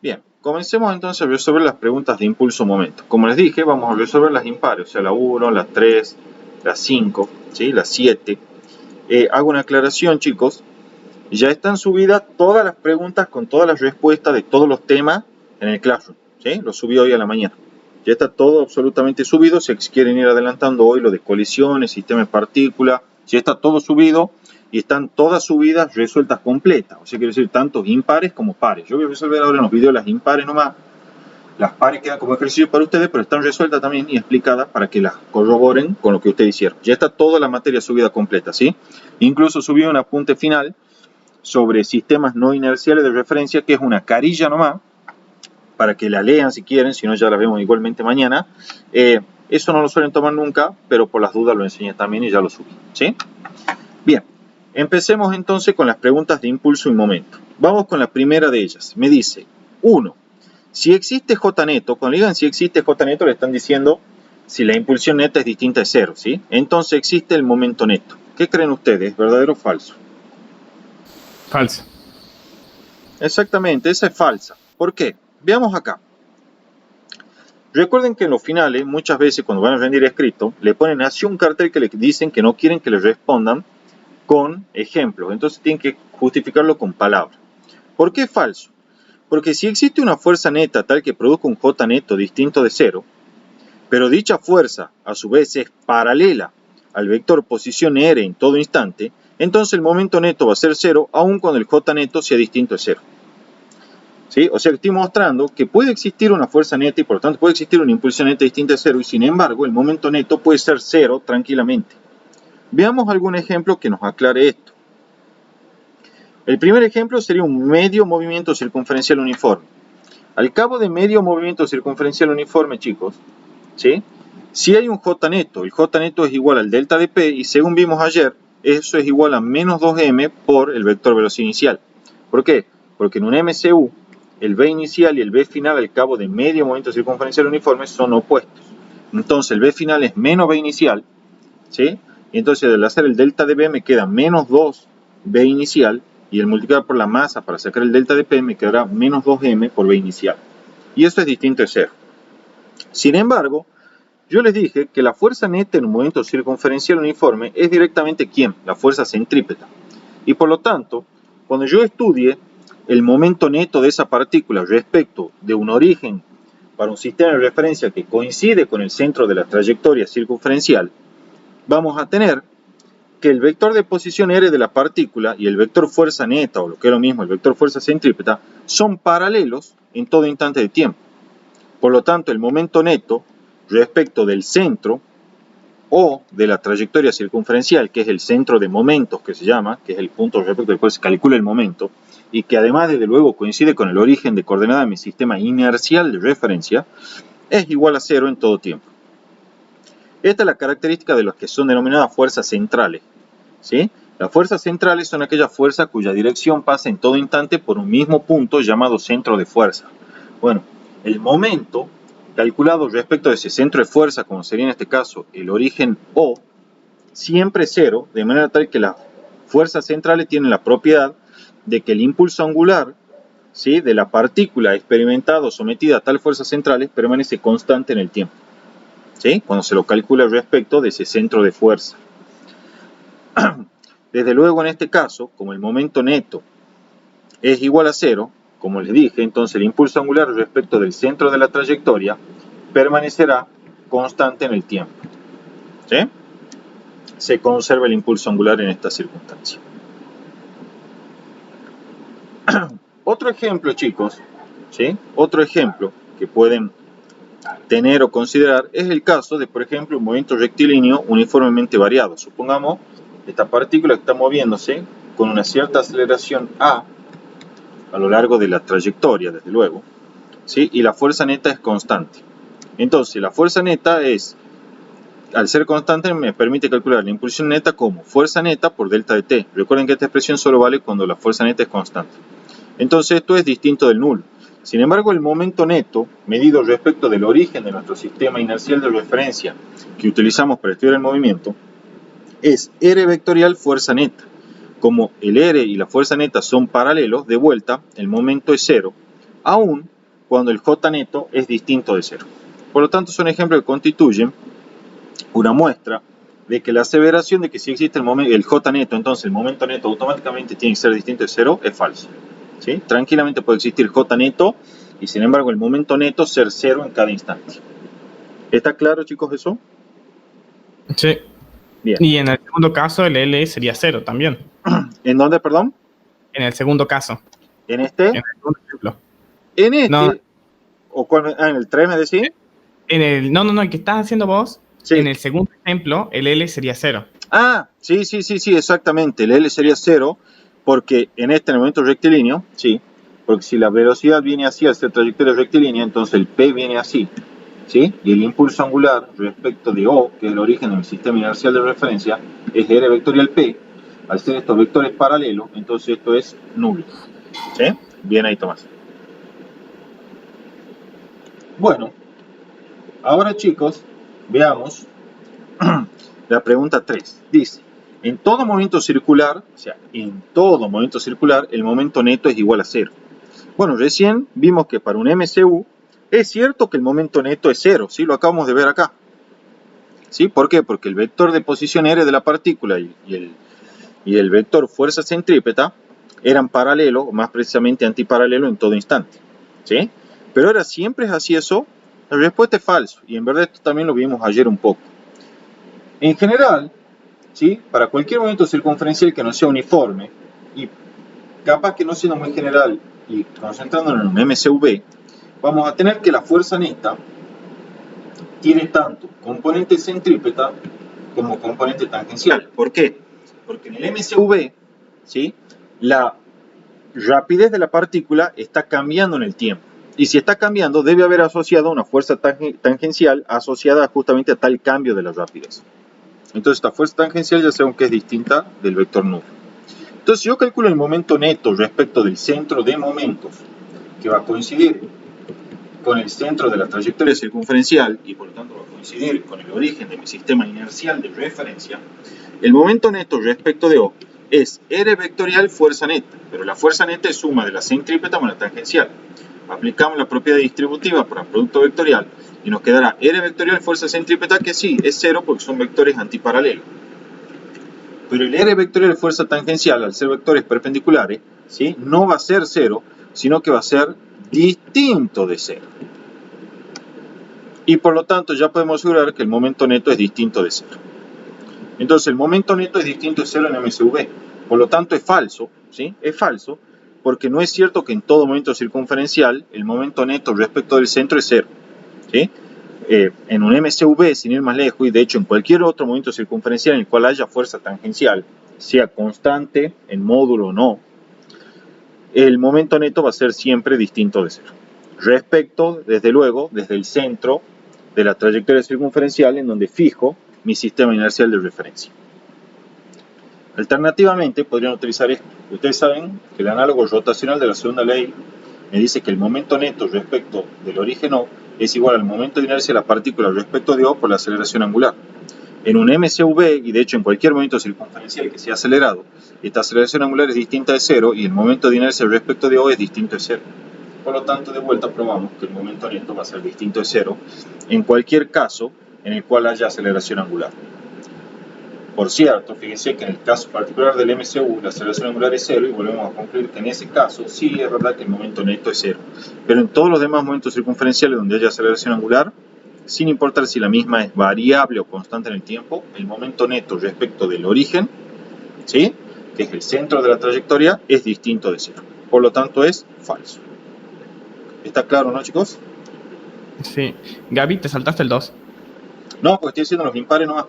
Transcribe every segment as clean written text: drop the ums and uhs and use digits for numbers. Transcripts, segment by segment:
Bien, comencemos entonces a resolver las preguntas de impulso-momento. Como les dije, vamos a resolver las impares, o sea, la 1, la 3, la 5, ¿sí? La 7. Hago una aclaración, chicos. Ya están subidas todas las preguntas con todas las respuestas de todos los temas en el Classroom, ¿sí? Lo subí hoy a la mañana. Ya está todo absolutamente subido. Si quieren ir adelantando hoy lo de colisiones, sistema de partículas, ya está todo subido y están todas subidas resueltas completas. O sea, quiere decir tantos impares como pares. Yo voy a resolver ahora en los videos las impares nomás. Las pares quedan como ejercicio para ustedes, pero están resueltas también y explicadas para que las corroboren con lo que ustedes hicieron. Ya está toda la materia subida completa, ¿sí? Incluso subí un apunte final sobre sistemas no inerciales de referencia, que es una carilla nomás, para que la lean si quieren, si no ya la vemos igualmente mañana. Eso no lo suelen tomar nunca, pero por las dudas lo enseñé también y ya lo subí, ¿sí? Bien, empecemos entonces con las preguntas de impulso y momento. Vamos con la primera de ellas. Me dice, 1. Si existe J neto, cuando digan si existe J neto, le están diciendo si la impulsión neta es distinta de 0, ¿sí? Entonces existe el momento neto. ¿Qué creen ustedes? ¿Verdadero o falso? Falso. Exactamente, esa es falsa. ¿Por qué? Veamos acá. Recuerden que en los finales, muchas veces cuando van a rendir escrito, le ponen así un cartel que le dicen que no quieren que les respondan con ejemplos. Entonces tienen que justificarlo con palabras. ¿Por qué es falso? Porque si existe una fuerza neta tal que produzca un J neto distinto de 0, pero dicha fuerza a su vez es paralela al vector posición R en todo instante, entonces el momento neto va a ser 0 aun cuando el J neto sea distinto de 0. ¿Sí? O sea que estoy mostrando que puede existir una fuerza neta y por lo tanto puede existir una impulsión neta distinta de 0 y sin embargo el momento neto puede ser 0 tranquilamente. Veamos algún ejemplo que nos aclare esto. El primer ejemplo sería un medio movimiento circunferencial uniforme. Al cabo de medio movimiento circunferencial uniforme, chicos, ¿sí? Si hay un J neto, el J neto es igual al delta de P y según vimos ayer, eso es igual a menos 2m por el vector velocidad inicial. ¿Por qué? Porque en un MCU, el V inicial y el V final al cabo de medio movimiento circunferencial uniforme son opuestos. Entonces el V final es menos V inicial, ¿sí? Y entonces al hacer el delta de V me queda menos 2V inicial y el multiplicar por la masa para sacar el delta de P me quedará menos 2m por V inicial. Y esto es distinto de 0. Sin embargo, yo les dije que la fuerza neta en un movimiento circunferencial uniforme es directamente ¿quién? La fuerza centrípeta. Y por lo tanto, cuando yo estudie el momento neto de esa partícula respecto de un origen para un sistema de referencia que coincide con el centro de la trayectoria circunferencial, vamos a tener que el vector de posición R de la partícula y el vector fuerza neta, o lo que es lo mismo, el vector fuerza centrípeta, son paralelos en todo instante de tiempo. Por lo tanto, el momento neto respecto del centro o de la trayectoria circunferencial, que es el centro de momentos que se llama, que es el punto respecto del cual se calcula el momento, y que además desde luego coincide con el origen de coordenada de mi sistema inercial de referencia, es igual a 0 en todo tiempo. Esta es la característica de los que son denominadas fuerzas centrales, ¿sí? Las fuerzas centrales son aquellas fuerzas cuya dirección pasa en todo instante por un mismo punto llamado centro de fuerza. Bueno, el momento calculado respecto de ese centro de fuerza, como sería en este caso el origen O, siempre es 0, de manera tal que las fuerzas centrales tienen la propiedad de que el impulso angular, ¿sí?, de la partícula experimentada o sometida a tal fuerzas centrales permanece constante en el tiempo, ¿sí?, cuando se lo calcula respecto de ese centro de fuerza. Desde luego en este caso, como el momento neto es igual a 0, como les dije, entonces el impulso angular respecto del centro de la trayectoria permanecerá constante en el tiempo, ¿sí? Se conserva el impulso angular en esta circunstancia. Otro ejemplo, chicos, ¿sí?, otro ejemplo que pueden tener o considerar es el caso de, por ejemplo, un movimiento rectilíneo uniformemente variado. Supongamos esta partícula está moviéndose con una cierta aceleración a lo largo de la trayectoria, desde luego, ¿sí?, y la fuerza neta es constante. Entonces, la fuerza neta es, al ser constante, me permite calcular la impulsión neta como fuerza neta por delta de t. Recuerden que esta expresión solo vale cuando la fuerza neta es constante. Entonces, esto es distinto del nulo. Sin embargo, el momento neto, medido respecto del origen de nuestro sistema inercial de referencia que utilizamos para estudiar el movimiento, es R vectorial fuerza neta. Como el R y la fuerza neta son paralelos, de vuelta, el momento es 0, aun cuando el J neto es distinto de 0. Por lo tanto, son ejemplos que constituyen una muestra de que la aseveración de que si existe el J neto, entonces el momento neto automáticamente tiene que ser distinto de 0, es falso. ¿Sí? Tranquilamente puede existir J neto y sin embargo el momento neto ser 0 en cada instante. ¿Está claro, chicos, eso? Sí. Bien. Y en el segundo caso el L sería 0 también. ¿En dónde, perdón? En el segundo caso. ¿En este? En el segundo ejemplo. ¿En este? No. ¿O cuál? ¿En el 3 me decís? No, el que estás haciendo vos, Sí. en el segundo ejemplo, el L sería 0. Ah, sí, exactamente. El L sería 0 porque en el momento rectilíneo, sí, porque si la velocidad viene así al ser trayectoria rectilínea, entonces el P viene así, ¿sí? Y el impulso angular respecto de O, que es el origen del sistema inercial de referencia, es R vectorial P. Al ser estos vectores paralelos, entonces esto es nulo. ¿Sí? Bien ahí, Tomás. Bueno, ahora chicos, veamos la pregunta 3. Dice, en todo movimiento circular, o sea, en todo movimiento circular, el momento neto es igual a 0. Bueno, recién vimos que para un MCU es cierto que el momento neto es 0, ¿sí? Lo acabamos de ver acá. ¿Sí? ¿Por qué? Porque el vector de posición R de la partícula y el vector fuerza centrípeta eran paralelos, o más precisamente antiparalelos en todo instante. ¿Sí? Pero ahora, ¿siempre es así eso? La respuesta es falso, y en verdad esto también lo vimos ayer un poco. En general, ¿sí? Para cualquier movimiento circunferencial que no sea uniforme, y capaz que no siendo muy general y concentrándonos en un MCV, vamos a tener que la fuerza neta tiene tanto componente centrípeta como componente tangencial. ¿Por qué? Porque en el MCV, ¿sí? La rapidez de la partícula está cambiando en el tiempo. Y si está cambiando, debe haber asociado una fuerza tangencial asociada justamente a tal cambio de la rapidez. Entonces esta fuerza tangencial ya sabemos que es distinta del vector nulo. Entonces yo calculo el momento neto respecto del centro de momentos, que va a coincidir con el centro de la trayectoria circunferencial y por lo tanto va a coincidir con el origen de mi sistema inercial de referencia. El momento neto respecto de O es R vectorial fuerza neta, pero la fuerza neta es suma de la centrípeta más la tangencial. Aplicamos la propiedad distributiva para producto vectorial y nos quedará R vectorial fuerza centrípeta, que sí, es 0 porque son vectores antiparalelos. Pero el R vectorial fuerza tangencial, al ser vectores perpendiculares, ¿sí? No va a ser 0, sino que va a ser distinto de 0. Y por lo tanto ya podemos asegurar que el momento neto es distinto de 0. Entonces el momento neto es distinto de 0 en MCV. Por lo tanto es falso, ¿sí? Es falso porque no es cierto que en todo momento circunferencial el momento neto respecto del centro es 0. ¿Sí? En un MCV, sin ir más lejos, y de hecho en cualquier otro momento circunferencial en el cual haya fuerza tangencial, sea constante, en módulo o no, el momento neto va a ser siempre distinto de 0. Respecto, desde luego, desde el centro de la trayectoria circunferencial en donde fijo mi sistema inercial de referencia. Alternativamente, podrían utilizar esto. Ustedes saben que el análogo rotacional de la segunda ley me dice que el momento neto respecto del origen O es igual al momento de inercia de la partícula respecto de O por la aceleración angular. En un MCV, y de hecho en cualquier momento circunferencial que sea acelerado, esta aceleración angular es distinta de 0 y el momento de inercia respecto de O es distinto de 0. Por lo tanto, de vuelta probamos que el momento neto va a ser distinto de 0 en cualquier caso en el cual haya aceleración angular. Por cierto, fíjense que en el caso particular del MCU la aceleración angular es 0 y volvemos a concluir que en ese caso sí es verdad que el momento neto es 0. Pero en todos los demás momentos circunferenciales donde haya aceleración angular, sin importar si la misma es variable o constante en el tiempo, el momento neto respecto del origen, ¿sí? Que es el centro de la trayectoria, es distinto de 0. Por lo tanto es falso. ¿Está claro, no, chicos? Sí. Gaby, ¿te saltaste el 2? No, pues estoy haciendo los impares nomás.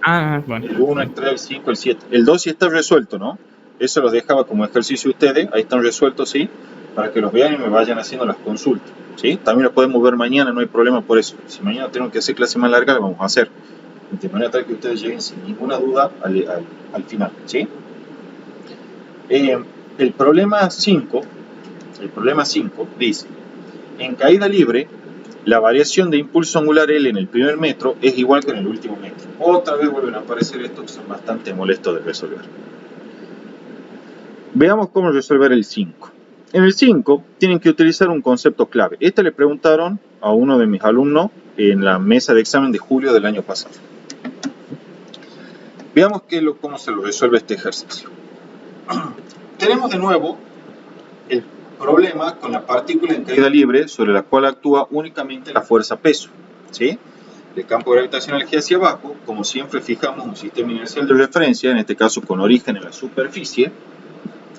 Ah, bueno. El 1, el 3, el 5, el 7. El 2 sí está resuelto, ¿no? Eso los dejaba como ejercicio ustedes. Ahí están resueltos, ¿sí? Para que los vean y me vayan haciendo las consultas, ¿sí? También los podemos ver mañana, no hay problema por eso. Si mañana tenemos que hacer clase más larga, la vamos a hacer. De manera tal que ustedes lleguen sin ninguna duda al final, ¿sí? El problema 5 dice, en caída libre, la variación de impulso angular L en el primer metro es igual que en el último metro. Otra vez vuelven a aparecer estos que son bastante molestos de resolver. Veamos cómo resolver el 5. En el 5 tienen que utilizar un concepto clave. Este le preguntaron a uno de mis alumnos en la mesa de examen de julio del año pasado. Veamos cómo se lo resuelve este ejercicio. Tenemos de nuevo el problema con la partícula en caída libre sobre la cual actúa únicamente la fuerza peso, ¿sí? El campo gravitacional G hacia abajo, como siempre fijamos un sistema inercial de referencia, en este caso con origen en la superficie,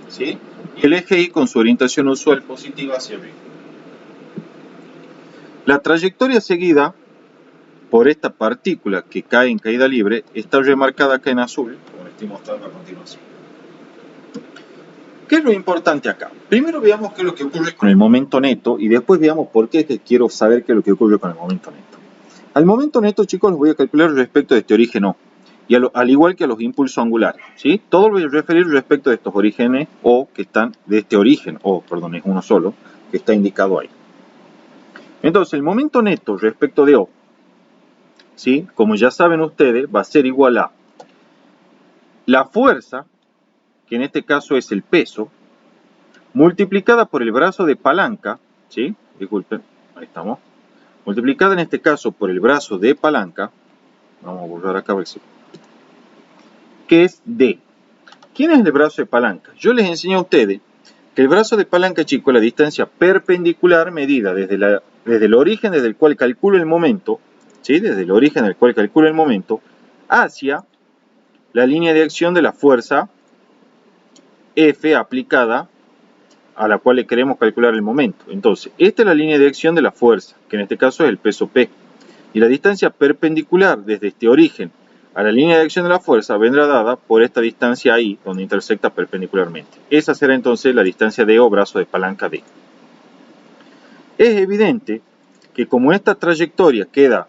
¿sí? Y el eje Y con su orientación usual positiva hacia arriba. La trayectoria seguida por esta partícula que cae en caída libre está remarcada acá en azul, como les estoy mostrando a continuación. ¿Qué es lo importante acá? Primero veamos qué es lo que ocurre con el momento neto y después veamos por qué es que quiero saber qué es lo que ocurre con el momento neto. Al momento neto, chicos, lo voy a calcular respecto de este origen O, y al igual que a los impulsos angulares, ¿sí? Todo lo voy a referir respecto de estos orígenes O que están de este origen O, perdón, es uno solo, que está indicado ahí. Entonces, el momento neto respecto de O, ¿sí? Como ya saben ustedes, va a ser igual a la fuerza, que en este caso es el peso, multiplicada por el brazo de palanca, ¿sí? Disculpen, ahí estamos. Multiplicada en este caso por el brazo de palanca, vamos a borrar acá, que es D. ¿Quién es el brazo de palanca? Yo les enseñé a ustedes que el brazo de palanca, chicos, es la distancia perpendicular medida desde el origen desde el cual calculo el momento, ¿sí? Desde el origen del cual calculo el momento, hacia la línea de acción de la fuerza F aplicada a la cual le queremos calcular el momento. Entonces, esta es la línea de acción de la fuerza, que en este caso es el peso P. Y la distancia perpendicular desde este origen a la línea de acción de la fuerza vendrá dada por esta distancia ahí, donde intersecta perpendicularmente. Esa será entonces la distancia de O, brazo de palanca D. Es evidente que como esta trayectoria queda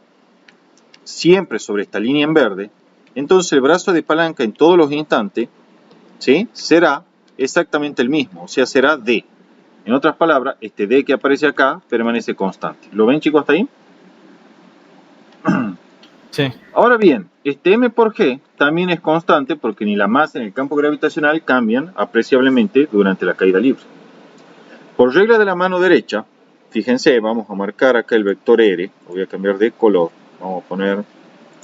siempre sobre esta línea en verde, entonces el brazo de palanca en todos los instantes, ¿sí?, será exactamente el mismo, o sea, será D. En otras palabras, este D que aparece acá permanece constante. ¿Lo ven, chicos, hasta ahí? Sí. Ahora bien, este M por G también es constante porque ni la masa ni el campo gravitacional cambian apreciablemente durante la caída libre. Por regla de la mano derecha, fíjense, vamos a marcar acá el vector R, lo voy a cambiar de color, vamos a poner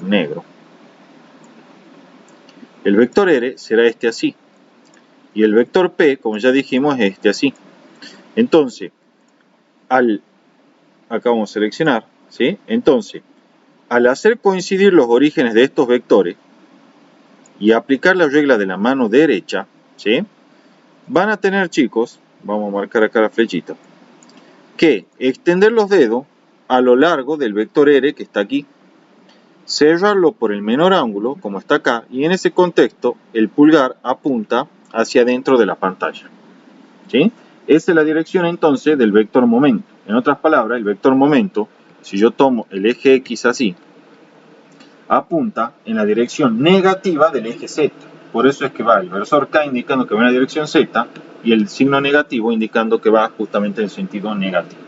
negro. El vector R será este así, y el vector P, como ya dijimos, es este así. Entonces, acá vamos a seleccionar, ¿sí? Entonces, al hacer coincidir los orígenes de estos vectores y aplicar la regla de la mano derecha, ¿sí?, van a tener, chicos, vamos a marcar acá la flechita, que extender los dedos a lo largo del vector R que está aquí, cerrarlo por el menor ángulo, como está acá, y en ese contexto el pulgar apunta hacia adentro de la pantalla, ¿sí? Esa es la dirección entonces del vector momento. En otras palabras, el vector momento, si yo tomo el eje X así, apunta en la dirección negativa del eje Z. Por eso es que va el versor K indicando que va en la dirección Z y el signo negativo indicando que va justamente en sentido negativo,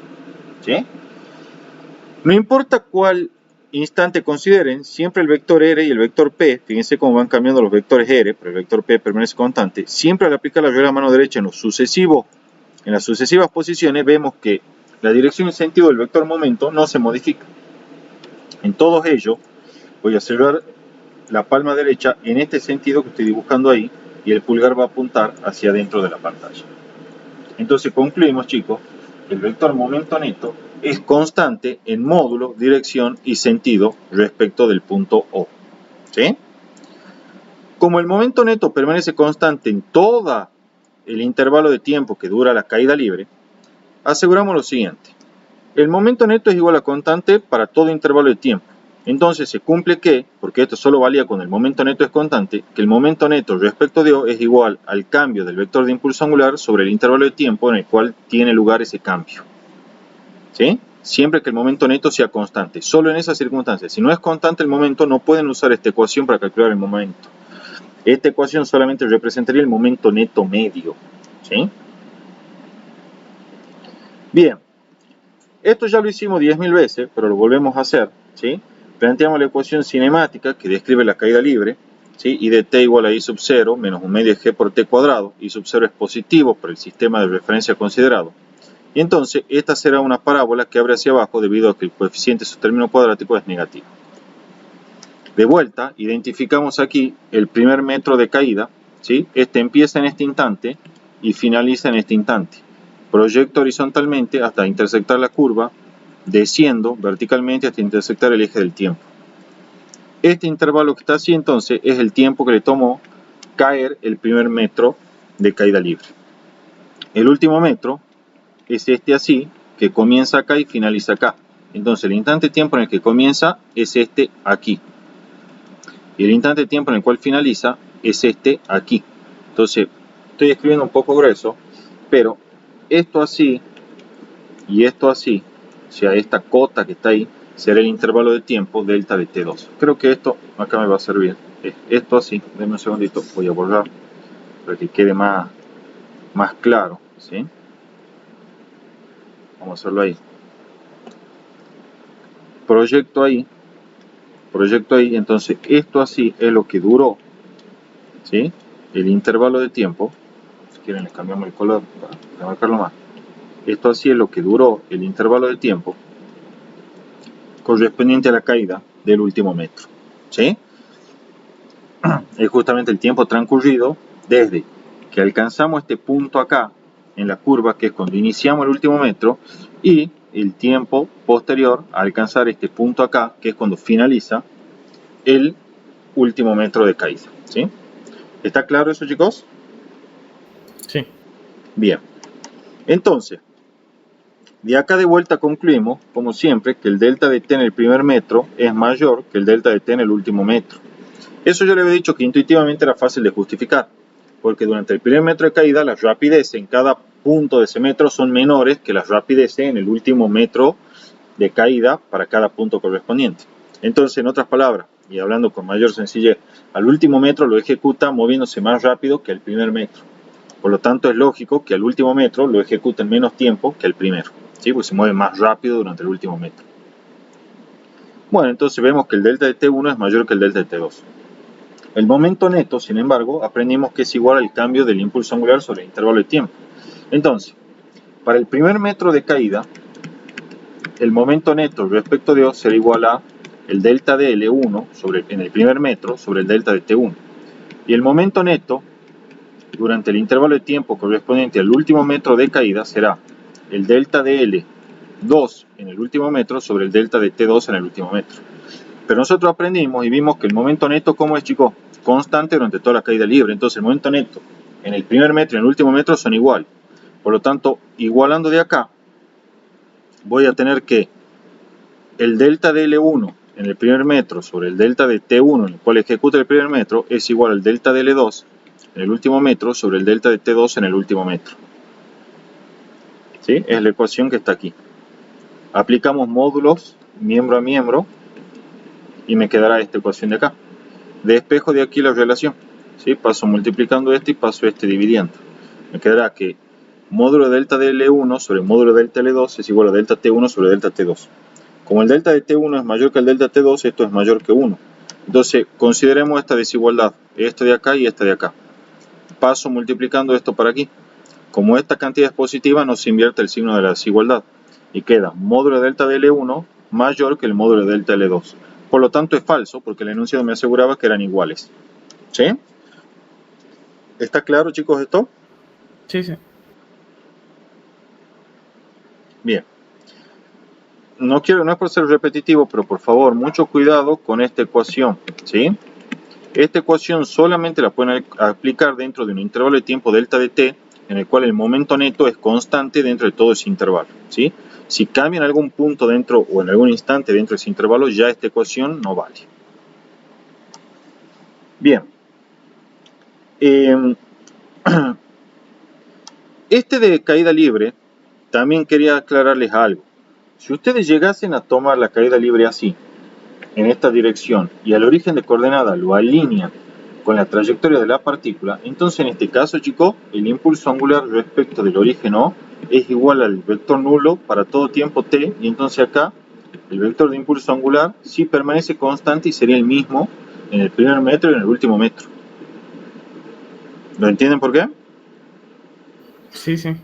¿sí? No importa cuál instante consideren, siempre el vector R y el vector P, fíjense cómo van cambiando los vectores R, pero el vector P permanece constante, siempre al aplicar la regla de mano derecha en las sucesivas posiciones vemos que la dirección y sentido del vector momento no se modifica. En todos ellos voy a cerrar la palma derecha en este sentido que estoy dibujando ahí y el pulgar va a apuntar hacia adentro de la pantalla. Entonces concluimos, chicos, que el vector momento neto es constante en módulo, dirección y sentido respecto del punto O, ¿sí? Como el momento neto permanece constante en todo el intervalo de tiempo que dura la caída libre, aseguramos lo siguiente: el momento neto es igual a constante para todo intervalo de tiempo. Entonces se cumple que, porque esto solo valía cuando el momento neto es constante, que el momento neto respecto de O es igual al cambio del vector de impulso angular sobre el intervalo de tiempo en el cual tiene lugar ese cambio, ¿sí? Siempre que el momento neto sea constante, solo en esas circunstancias. Si no es constante el momento, no pueden usar esta ecuación para calcular el momento. Esta ecuación solamente representaría el momento neto medio, ¿sí? Bien, esto ya lo hicimos 10.000 veces, pero lo volvemos a hacer, ¿sí? Planteamos la ecuación cinemática que describe la caída libre, ¿sí? Y de t igual a i sub 0 menos un medio g por t cuadrado. I sub 0 es positivo por el sistema de referencia considerado. Y entonces esta será una parábola que abre hacia abajo debido a que el coeficiente de su término cuadrático es negativo. De vuelta, identificamos aquí el primer metro de caída, ¿sí? Este empieza en este instante y finaliza en este instante. Proyecto horizontalmente hasta intersectar la curva, desciendo verticalmente hasta intersectar el eje del tiempo. Este intervalo que está así entonces es el tiempo que le tomó caer el primer metro de caída libre. El último metro es este así, que comienza acá y finaliza acá. Entonces el instante de tiempo en el que comienza es este aquí. Y el instante de tiempo en el cual finaliza es este aquí. Entonces estoy escribiendo un poco grueso, pero esto así y esto así, o sea, esta cota que está ahí, será el intervalo de tiempo delta de T2. Creo que esto acá me va a servir. Esto así, denme un segundito, voy a borrar para que quede más claro, ¿sí? Vamos a hacerlo ahí. Proyecto ahí, entonces esto así es lo que duró, ¿sí? El intervalo de tiempo. Si quieren les cambiamos el color para marcarlo más. Esto así es lo que duró el intervalo de tiempo correspondiente a la caída del último metro, ¿sí? Es justamente el tiempo transcurrido desde que alcanzamos este punto acá en la curva, que es cuando iniciamos el último metro, y el tiempo posterior a alcanzar este punto acá, que es cuando finaliza el último metro de caída, ¿sí? ¿Está claro eso, chicos? Sí. Bien. Entonces, de acá de vuelta concluimos, como siempre, que el delta de t en el primer metro es mayor que el delta de t en el último metro. Eso yo le había dicho que intuitivamente era fácil de justificar, porque durante el primer metro de caída las rapideces en cada punto de ese metro son menores que las rapideces en el último metro de caída para cada punto correspondiente. Entonces, en otras palabras, y hablando con mayor sencillez, al último metro lo ejecuta moviéndose más rápido que el primer metro. Por lo tanto, es lógico que al último metro lo ejecute en menos tiempo que el primero, ¿sí? Porque se mueve más rápido durante el último metro. Bueno, entonces vemos que el delta de T1 es mayor que el delta de T2. El momento neto, sin embargo, aprendimos que es igual al cambio del impulso angular sobre el intervalo de tiempo. Entonces, para el primer metro de caída, el momento neto respecto de O será igual a el delta de L1 en el primer metro sobre el delta de T1. Y el momento neto durante el intervalo de tiempo correspondiente al último metro de caída será el delta de L2 en el último metro sobre el delta de T2 en el último metro. Pero nosotros aprendimos y vimos que el momento neto, ¿cómo es, chicos? Constante durante toda la caída libre. Entonces el momento neto en el primer metro y en el último metro son igual. Por lo tanto, igualando de acá, voy a tener que el delta de L1 en el primer metro sobre el delta de T1 en el cual ejecuta el primer metro es igual al delta de L2 en el último metro sobre el delta de T2 en el último metro. ¿Sí? Es la ecuación que está aquí. Aplicamos módulos miembro a miembro y me quedará esta ecuación de acá. Despejo de aquí la relación, ¿sí? Paso multiplicando este y paso este dividiendo. Me quedará que módulo de delta de L1 sobre módulo de delta L2 es igual a delta T1 sobre delta T2. Como el delta de T1 es mayor que el delta T2, esto es mayor que 1. Entonces, consideremos esta desigualdad, esta de acá y esta de acá. Paso multiplicando esto para aquí. Como esta cantidad es positiva, no se invierte el signo de la desigualdad. Y queda módulo de delta de L1 mayor que el módulo de delta L2. Por lo tanto es falso, porque el enunciado me aseguraba que eran iguales. ¿Sí? ¿Está claro, chicos, esto? Sí, sí. Bien. No es por ser repetitivo, pero por favor, mucho cuidado con esta ecuación. ¿Sí? Esta ecuación solamente la pueden aplicar dentro de un intervalo de tiempo delta de t, en el cual el momento neto es constante dentro de todo ese intervalo. ¿Sí? Si cambia en algún punto dentro o en algún instante dentro de ese intervalo, ya esta ecuación no vale. Bien. Este de caída libre, también quería aclararles algo. Si ustedes llegasen a tomar la caída libre así, en esta dirección, y al origen de coordenada lo alinean con la trayectoria de la partícula, entonces en este caso, chicos, el impulso angular respecto del origen O es igual al vector nulo para todo tiempo t, y entonces acá el vector de impulso angular sí permanece constante y sería el mismo en el primer metro y en el último metro. ¿Lo entienden por qué? Sí, sí.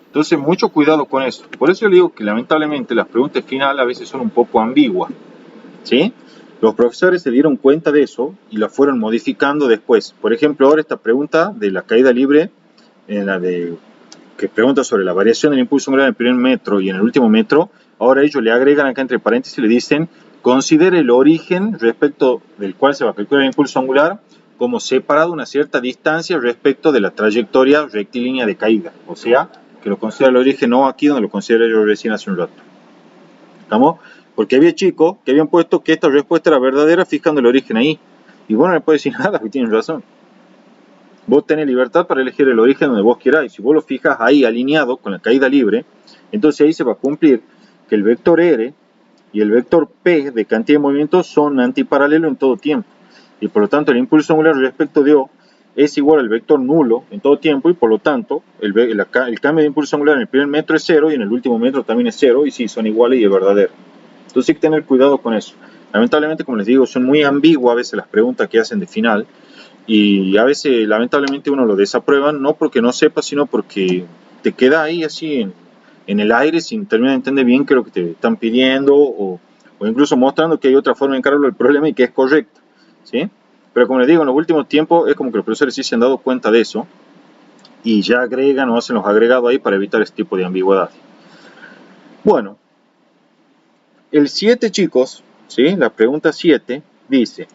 Entonces, mucho cuidado con eso. Por eso yo le digo que lamentablemente las preguntas finales a veces son un poco ambiguas, ¿sí? Los profesores se dieron cuenta de eso y la fueron modificando después. Por ejemplo, ahora esta pregunta de la caída libre, en la de que pregunta sobre la variación del impulso angular en el primer metro y en el último metro, ahora ellos le agregan acá entre paréntesis y le dicen: considere el origen respecto del cual se va a calcular el impulso angular como separado una cierta distancia respecto de la trayectoria rectilínea de caída. O sea, que lo considera el origen no aquí donde lo considera yo recién hace un rato. ¿Estamos? Porque había chicos que habían puesto que esta respuesta era verdadera fijando el origen ahí. Y vos no le puedes decir nada, que tienen razón. Vos tenés libertad para elegir el origen donde vos queráis. Si vos lo fijas ahí alineado con la caída libre, entonces ahí se va a cumplir que el vector R y el vector P de cantidad de movimiento son antiparalelos en todo tiempo. Y por lo tanto el impulso angular respecto de O es igual al vector nulo en todo tiempo y por lo tanto el cambio de impulso angular en el primer metro es 0 y en el último metro también es 0 y sí, son iguales y es verdadero. Entonces hay que tener cuidado con eso. Lamentablemente, como les digo, son muy ambiguas a veces las preguntas que hacen de final y a veces lamentablemente uno lo desaprueba, no porque no sepa, sino porque te queda ahí así en el aire sin terminar de entender bien qué es lo que te están pidiendo o incluso mostrando que hay otra forma de encararlo el problema y que es correcta, ¿sí? Pero como les digo, en los últimos tiempos es como que los profesores sí se han dado cuenta de eso y ya agregan o hacen los agregados ahí para evitar este tipo de ambigüedad. Bueno, el 7, chicos, ¿sí? La pregunta 7 dice: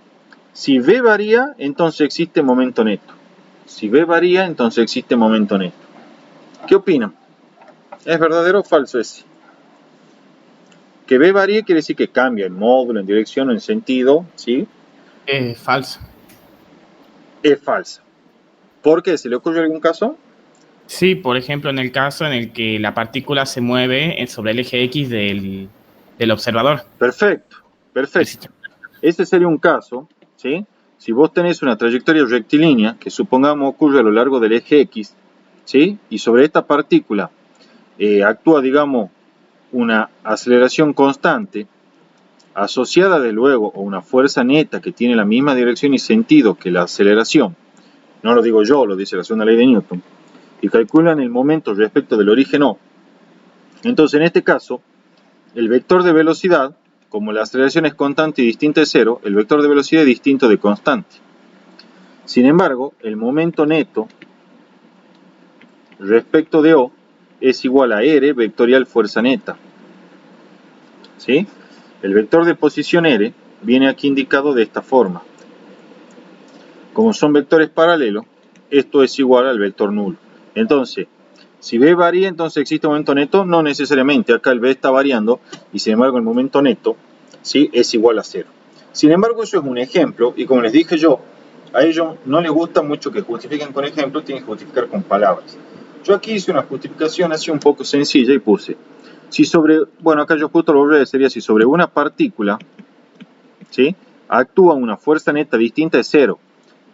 si V varía, entonces existe momento neto. Si V varía, entonces existe momento neto. ¿Qué opinan? ¿Es verdadero o falso ese? Que V varíe quiere decir que cambia en módulo, en dirección o en sentido, ¿sí? Falso. Es falso. ¿Por qué? ¿Se le ocurre algún caso? Sí, por ejemplo, en el caso en el que la partícula se mueve sobre el eje X del observador. Perfecto, perfecto. Este sería un caso, ¿sí? Si vos tenés una trayectoria rectilínea que supongamos ocurre a lo largo del eje X, ¿sí? Y sobre esta partícula actúa, digamos, una aceleración constante asociada de luego a una fuerza neta que tiene la misma dirección y sentido que la aceleración, no lo digo yo, lo dice la segunda ley de Newton, y calculan el momento respecto del origen O. Entonces, en este caso, el vector de velocidad, como la aceleración es constante y distinta de cero, el vector de velocidad es distinto de constante. Sin embargo, el momento neto respecto de O es igual a R vectorial fuerza neta. ¿Sí? El vector de posición R viene aquí indicado de esta forma. Como son vectores paralelos, esto es igual al vector nulo. Entonces, si B varía, entonces existe momento neto. No necesariamente, acá el B está variando y sin embargo el momento neto, ¿sí?, es igual a 0. Sin embargo, eso es un ejemplo y como les dije yo, a ellos no les gusta mucho que justifiquen con ejemplos, tienen que justificar con palabras. Yo aquí hice una justificación así un poco sencilla y puse: si sobre, bueno, acá yo justo lo volveré, sería si sobre una partícula, ¿sí?, actúa una fuerza neta distinta de 0,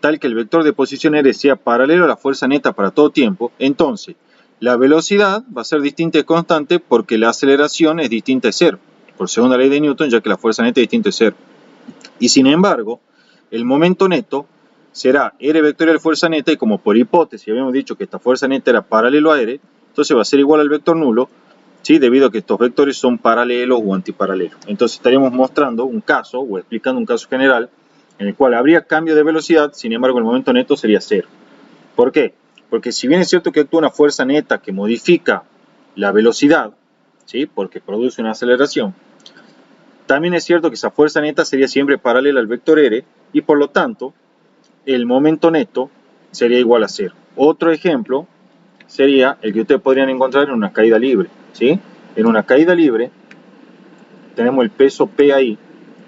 tal que el vector de posición R sea paralelo a la fuerza neta para todo tiempo, entonces la velocidad va a ser distinta y constante porque la aceleración es distinta de 0, por segunda ley de Newton, ya que la fuerza neta es distinta de 0. Y sin embargo, el momento neto será R vectorial fuerza neta, y como por hipótesis habíamos dicho que esta fuerza neta era paralelo a R, entonces va a ser igual al vector nulo, ¿sí?, debido a que estos vectores son paralelos o antiparalelos. Entonces estaríamos mostrando un caso o explicando un caso general en el cual habría cambio de velocidad, sin embargo el momento neto sería 0. ¿Por qué? Porque si bien es cierto que actúa una fuerza neta que modifica la velocidad, ¿sí?, porque produce una aceleración, también es cierto que esa fuerza neta sería siempre paralela al vector R y por lo tanto el momento neto sería igual a 0. Otro ejemplo sería el que ustedes podrían encontrar en una caída libre, ¿sí? En una caída libre tenemos el peso P ahí,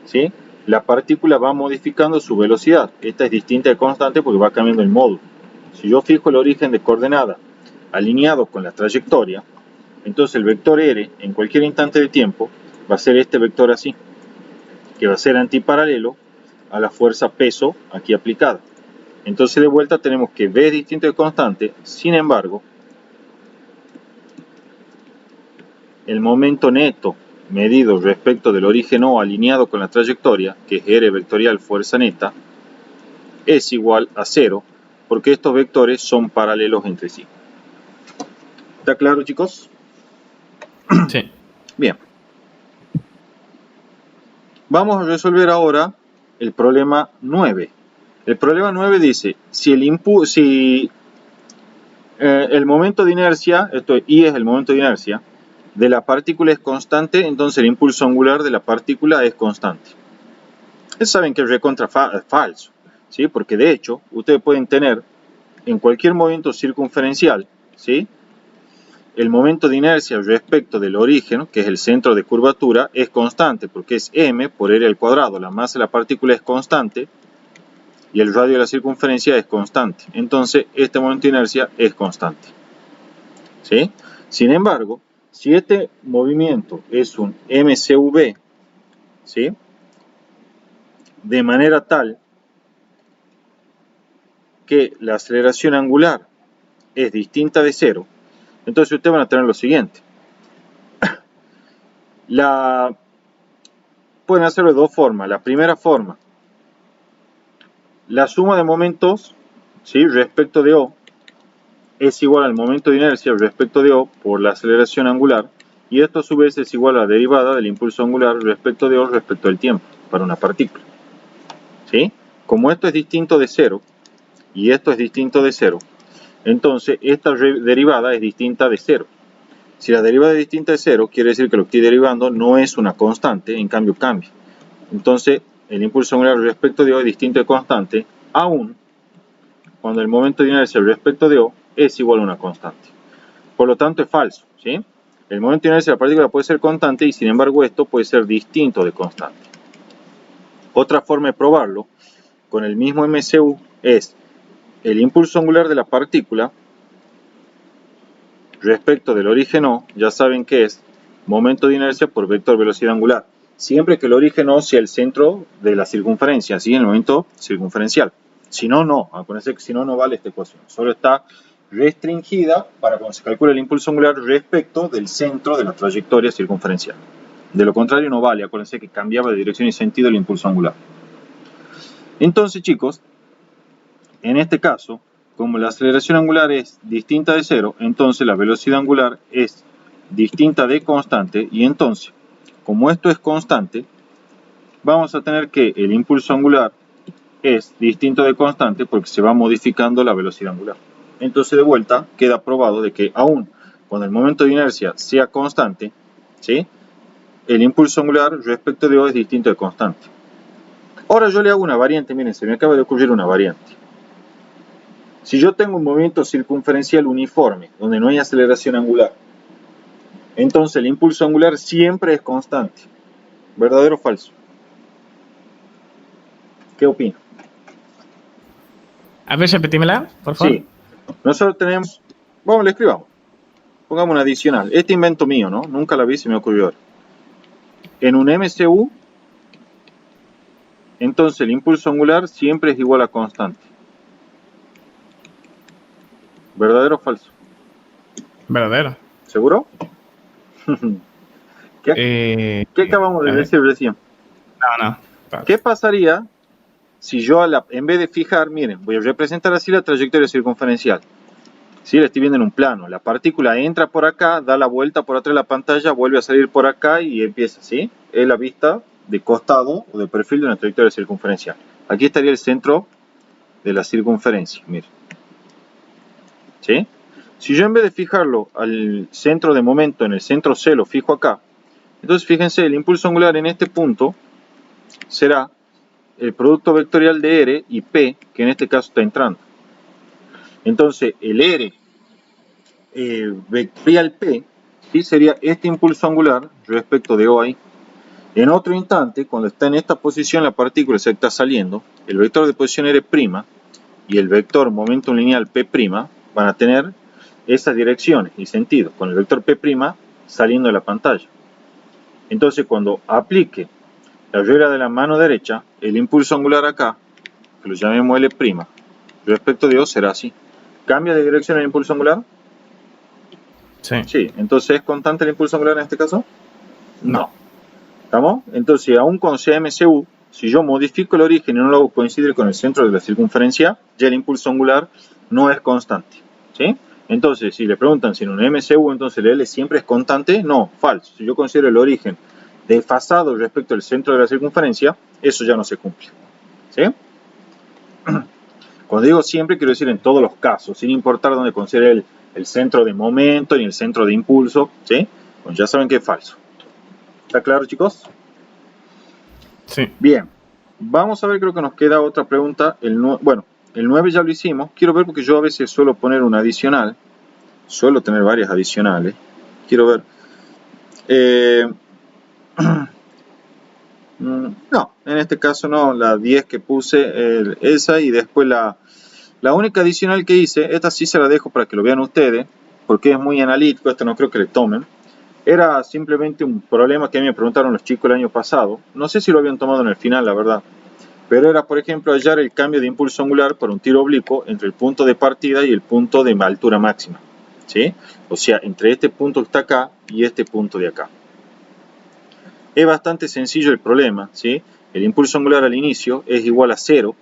¿sí? La partícula va modificando su velocidad. Esta es distinta de constante porque va cambiando el módulo. Si yo fijo el origen de coordenada alineado con la trayectoria, entonces el vector R en cualquier instante de tiempo va a ser este vector así, que va a ser antiparalelo a la fuerza peso aquí aplicada. Entonces de vuelta tenemos que V es distinto de constante, sin embargo, el momento neto medido respecto del origen O alineado con la trayectoria, que es R vectorial fuerza neta, es igual a 0, porque estos vectores son paralelos entre sí. ¿Está claro, chicos? Sí. Bien. Vamos a resolver ahora el problema 9. El problema 9 dice, si el momento de inercia, esto I es el momento de inercia, de la partícula es constante, entonces el impulso angular de la partícula es constante. Ustedes saben que es recontra falso, ¿sí? Porque de hecho, ustedes pueden tener en cualquier movimiento circunferencial, ¿sí? El momento de inercia respecto del origen, que es el centro de curvatura, es constante, porque es m por r al cuadrado. La masa de la partícula es constante y el radio de la circunferencia es constante. Entonces, este momento de inercia es constante, ¿sí? Sin embargo, si este movimiento es un mcv, ¿sí? De manera tal que la aceleración angular es distinta de cero, entonces ustedes van a tener lo siguiente. Pueden hacerlo de dos formas. La primera forma, la suma de momentos, ¿sí? Respecto de O es igual al momento de inercia respecto de O por la aceleración angular, y esto a su vez es igual a la derivada del impulso angular respecto de O respecto del tiempo para una partícula, ¿sí? Como esto es distinto de cero y esto es distinto de cero, entonces esta derivada es distinta de cero. Si la derivada es distinta de cero, quiere decir que lo que estoy derivando no es una constante, en cambio cambia. Entonces, el impulso angular respecto de O es distinto de constante, aún cuando el momento de inercia respecto de O es igual a una constante. Por lo tanto, es falso, ¿sí? El momento de inercia de la partícula puede ser constante y, sin embargo, esto puede ser distinto de constante. Otra forma de probarlo, con el mismo MCU, es el impulso angular de la partícula respecto del origen O, ya saben que es momento de inercia por vector velocidad angular. Siempre que el origen O sea el centro de la circunferencia, ¿sí? En el momento circunferencial. Si no, no. Acuérdense que si no, no vale esta ecuación. Solo está restringida para cuando se calcula el impulso angular respecto del centro de la trayectoria circunferencial. De lo contrario, no vale. Acuérdense que cambiaba de dirección y sentido el impulso angular. Entonces, chicos, en este caso, como la aceleración angular es distinta de cero, entonces la velocidad angular es distinta de constante, y entonces, como esto es constante, vamos a tener que el impulso angular es distinto de constante porque se va modificando la velocidad angular. Entonces, de vuelta, queda probado de que aún cuando el momento de inercia sea constante, ¿sí? El impulso angular respecto de O es distinto de constante. Ahora yo le hago una variante, miren, se me acaba de ocurrir una variante. Si yo tengo un movimiento circunferencial uniforme, donde no hay aceleración angular, entonces el impulso angular siempre es constante. ¿Verdadero o falso? ¿Qué opina? A ver, repetímela, por favor. Sí. Nosotros tenemos... Vamos, le escribamos. Pongamos una adicional. Este invento mío, ¿no? Nunca la vi, se me ocurrió ahora. En un MCU, entonces el impulso angular siempre es igual a constante. ¿Verdadero o falso? Verdadero. ¿Seguro? ¿Qué acabamos de decir recién? No. ¿Qué pasaría si yo en vez de fijar, miren, voy a representar así la trayectoria circunferencial? ¿Sí? La estoy viendo en un plano. La partícula entra por acá, da la vuelta por atrás de la pantalla, vuelve a salir por acá y empieza, ¿sí? Es la vista de costado o de perfil de una trayectoria circunferencial. Aquí estaría el centro de la circunferencia, miren. ¿Sí? Si yo en vez de fijarlo al centro de momento, en el centro C, lo fijo acá, entonces fíjense, el impulso angular en este punto será el producto vectorial de R y P, que en este caso está entrando. Entonces, el R vectorial P, ¿sí? Sería este impulso angular respecto de O ahí. En otro instante, cuando está en esta posición la partícula se está saliendo, el vector de posición R' y el vector momentum lineal P' van a tener esas direcciones y sentidos, con el vector P' saliendo de la pantalla. Entonces, cuando aplique la regla de la mano derecha, el impulso angular acá, que lo llamemos L', respecto de O será así. ¿Cambia de dirección el impulso angular? Sí. Sí, entonces ¿es constante el impulso angular en este caso? No. ¿Estamos? Entonces, aún con CMCU, si yo modifico el origen y no lo hago coincidir con el centro de la circunferencia, ya el impulso angular no es constante. ¿Sí? Entonces, si le preguntan si en un MCU entonces el L siempre es constante, no, falso. Si yo considero el origen desfasado respecto al centro de la circunferencia, eso ya no se cumple. ¿Sí? Cuando digo siempre, quiero decir en todos los casos, sin importar dónde considere el centro de momento ni el centro de impulso. ¿Sí? Pues ya saben que es falso. ¿Está claro, chicos? Sí. Bien. Vamos a ver, creo que nos queda otra pregunta. Bueno, el 9 ya lo hicimos. Quiero ver porque yo a veces suelo poner una adicional. Suelo tener varias adicionales. Quiero ver. No, en este caso no. La 10 que puse, esa, y después la única adicional que hice, esta sí se la dejo para que lo vean ustedes, porque es muy analítico, esto no creo que le tomen. Era simplemente un problema que a mí me preguntaron los chicos el año pasado. No sé si lo habían tomado en el final, la verdad. Pero era, por ejemplo, hallar el cambio de impulso angular por un tiro oblicuo entre el punto de partida y el punto de altura máxima. ¿Sí? O sea, entre este punto que está acá y este punto de acá. Es bastante sencillo el problema. ¿Sí? El impulso angular al inicio es igual a 0.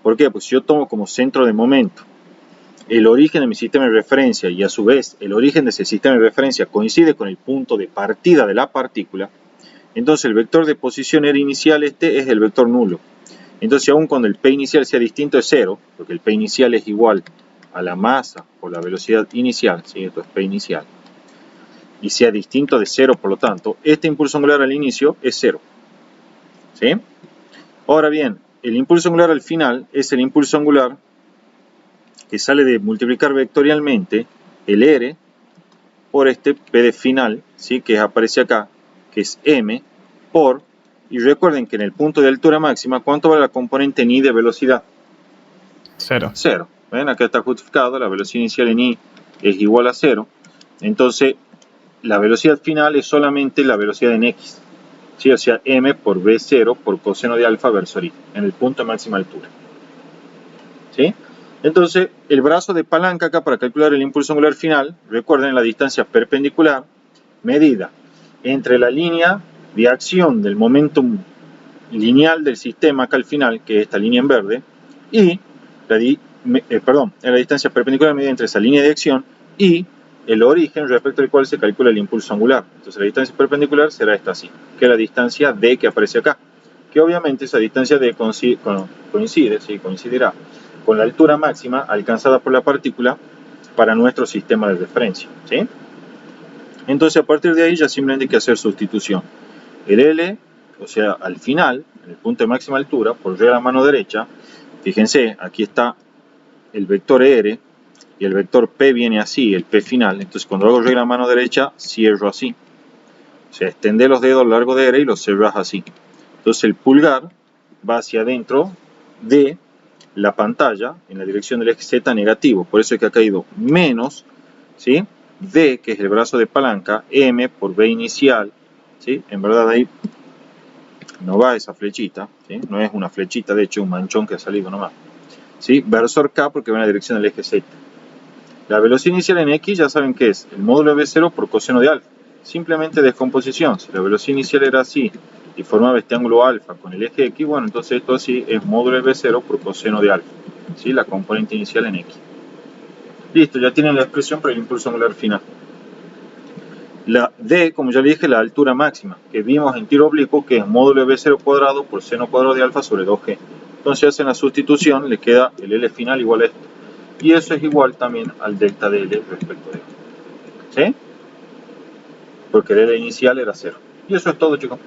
¿Por qué? Pues si yo tomo como centro de momento el origen de mi sistema de referencia y a su vez el origen de ese sistema de referencia coincide con el punto de partida de la partícula, entonces el vector de posición R inicial este es el vector nulo. Entonces, aun cuando el P inicial sea distinto de 0, porque el P inicial es igual a la masa por la velocidad inicial, ¿sí? Esto es P inicial, y sea distinto de 0, por lo tanto, este impulso angular al inicio es 0. ¿Sí? Ahora bien, el impulso angular al final es el impulso angular que sale de multiplicar vectorialmente el R por este P de final, ¿sí? Que aparece acá, que es M, por, y recuerden que en el punto de altura máxima, ¿cuánto vale la componente en I de velocidad? 0. 0. ¿Ven? Acá está justificado, la velocidad inicial en I es igual a 0. Entonces, la velocidad final es solamente la velocidad en X. ¿Sí? O sea, M por V0 por coseno de alfa versus I, en el punto de máxima altura. ¿Sí? Entonces, el brazo de palanca acá para calcular el impulso angular final, recuerden la distancia perpendicular medida entre la línea de acción del momentum lineal del sistema acá al final, que es esta línea en verde, y la distancia perpendicular medida entre esa línea de acción y el origen respecto al cual se calcula el impulso angular. Entonces la distancia perpendicular será esta así, que es la distancia D que aparece acá, que obviamente esa distancia D coincidirá con la altura máxima alcanzada por la partícula para nuestro sistema de referencia. ¿Sí? Entonces a partir de ahí ya simplemente hay que hacer sustitución. El L, o sea, al final, en el punto de máxima altura, por regla a la mano derecha, fíjense, aquí está el vector R y el vector P viene así, el P final. Entonces cuando hago regla a mano derecha, cierro así. O sea, extender los dedos a lo largo de R y los cerras así. Entonces el pulgar va hacia adentro de la pantalla en la dirección del eje Z negativo. Por eso es que ha caído menos, ¿sí? D, que es el brazo de palanca, M por B inicial, ¿sí? En verdad ahí no va esa flechita, ¿sí? No es una flechita, de hecho un manchón que ha salido nomás, ¿sí? Versor K porque va en la dirección del eje Z. La velocidad inicial en X ya saben que es el módulo de V0 por coseno de alfa. Simplemente descomposición. Si la velocidad inicial era así y formaba este ángulo alfa con el eje X, bueno, entonces esto así es módulo de V0 por coseno de alfa, ¿sí? La componente inicial en X. Listo, ya tienen la expresión para el impulso angular final. La D, como ya le dije, la altura máxima, que vimos en tiro oblicuo, que es módulo de V0 cuadrado por seno cuadrado de alfa sobre 2G. Entonces hacen la sustitución, le queda el L final igual a esto. Y eso es igual también al delta de L respecto de esto. ¿Sí? Porque el L inicial era 0. Y eso es todo, chicos.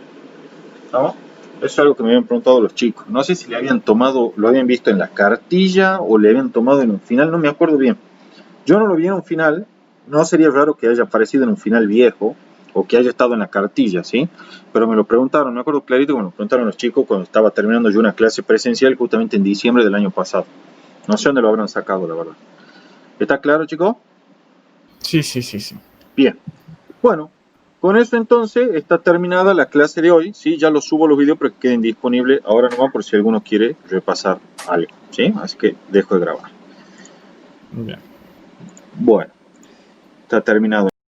¿Vamos? Eso es algo que me habían preguntado los chicos. No sé si le habían tomado, lo habían visto en la cartilla o le habían tomado en un final, no me acuerdo bien. Yo no lo vi en un final, no sería raro que haya aparecido en un final viejo o que haya estado en la cartilla, ¿sí? Pero me lo preguntaron, me acuerdo clarito que me lo preguntaron los chicos cuando estaba terminando yo una clase presencial justamente en diciembre del año pasado. No sé dónde lo habrán sacado, la verdad. ¿Está claro, chicos? Sí. Bien. Bueno, con eso entonces está terminada la clase de hoy, ¿sí? Ya los subo los videos para que queden disponibles ahora nomás por si alguno quiere repasar algo, ¿sí? Así que dejo de grabar. Bien. Bueno, está terminado.